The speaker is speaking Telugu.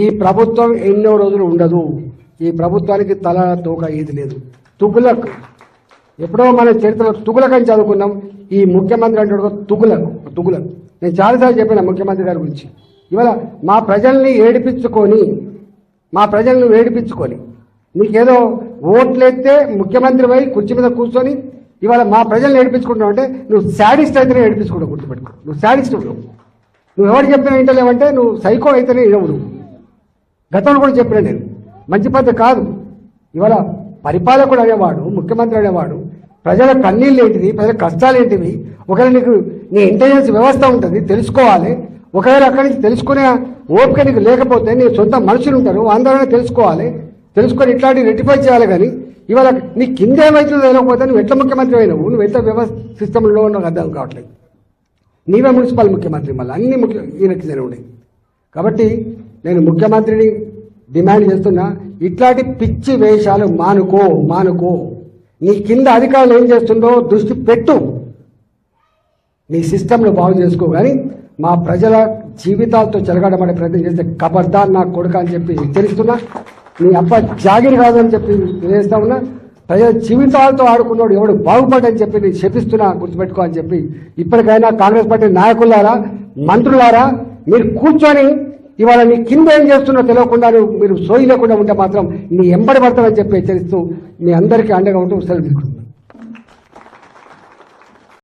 ఈ ప్రభుత్వం ఎన్నో రోజులు ఉండదు. ఈ ప్రభుత్వానికి తల తోక ఏది లేదు. తుగులక్ ఎప్పుడో మన చరిత్రలో తుగులక్ అని చదువుకున్నాం. ఈ ముఖ్యమంత్రి అంటే తుగులక్. నేను చాలాసార్లు చెప్పిన ముఖ్యమంత్రి గారి గురించి. ఇవాళ మా ప్రజల్ని ఏడిపించుకొని నీకేదో ఓట్లెత్తే ముఖ్యమంత్రి పోయి కుర్చీ మీద కూర్చొని ఇవాళ మా ప్రజల్ని ఏడిపించుకుంటున్నావు అంటే నువ్వు శాడిస్ట్ అయితేనే ఏడిపించుకుంటావు. గుర్తుపెట్టుకో, నువ్వు శాడిస్ట్. నువ్వు ఎవరు చెప్పినా వింటలేవంటే నువ్వు సైకో అయితేనే ఇవ్వవు. గతంలో కూడా చెప్పినా నేను మంచి పద్ధతి కాదు. ఇవాళ పరిపాలకుడు అనేవాడు, ముఖ్యమంత్రి అనేవాడు ప్రజల కన్నీళ్ళు ఏంటిది, ప్రజల కష్టాలు ఏంటివి, ఒకవేళ నీకు నీ ఇంటెలిజెన్స్ వ్యవస్థ ఉంటుంది, తెలుసుకోవాలి. ఒకవేళ అక్కడి నుంచి తెలుసుకునే ఓపిక నీకు లేకపోతే నీ సొంత మనుషులు ఉంటారు, అందరూ తెలుసుకోవాలి. తెలుసుకొని ఇట్లాంటివి రెక్టిఫై చేయాలి. కానీ ఇవాళ నీ కింద ఏమవుతుందో తెలియకపోతే నువ్వు ఎట్లా ముఖ్యమంత్రి అయినావు, నువ్వు ఎట్లా వ్యవస్థ సిస్టంలో నాకు అర్థం కావట్లేదు. నీవే మున్సిపల్ ముఖ్యమంత్రి, మళ్ళీ అన్ని ఈయనకి ఉన్నాయి. కాబట్టి నేను ముఖ్యమంత్రిని డిమాండ్ చేస్తున్నా, ఇట్లాంటి పిచ్చి వేషాలు మానుకో. నీ కింద అధికారులు ఏం చేస్తుందో దృష్టి పెట్టు, నీ సిస్టంను బాగు చేసుకో. కానీ మా ప్రజల జీవితాలతో చెలగాడమనే ప్రయత్నం చేస్తే ఖబర్దార్ నా కొడుక అని చెప్పి హెచ్చరిస్తున్నా. నీ అబ్బ జాగిరి కాదని చెప్పి తెలియజేస్తా ఉన్నా. ప్రజల జీవితాలతో ఆడుకున్నాడు ఎవడు బాగుపడని చెప్పి నేను శపిస్తున్నా, గుర్తుపెట్టుకో అని చెప్పి. ఇప్పటికైనా కాంగ్రెస్ పార్టీ నాయకులారా, మంత్రులారా, మీరు కూర్చొని ఇవాళ నీ కింద ఏం చేస్తున్నో తెలియకుండా మీరు సోయి లేకుండా ఉంటే మాత్రం నీ ఎంబడి పడతామని చెప్పి హెచ్చరిస్తూ మీ అందరికీ అండగా ఉంటూ సెలవు తీసుకుంటున్నాను.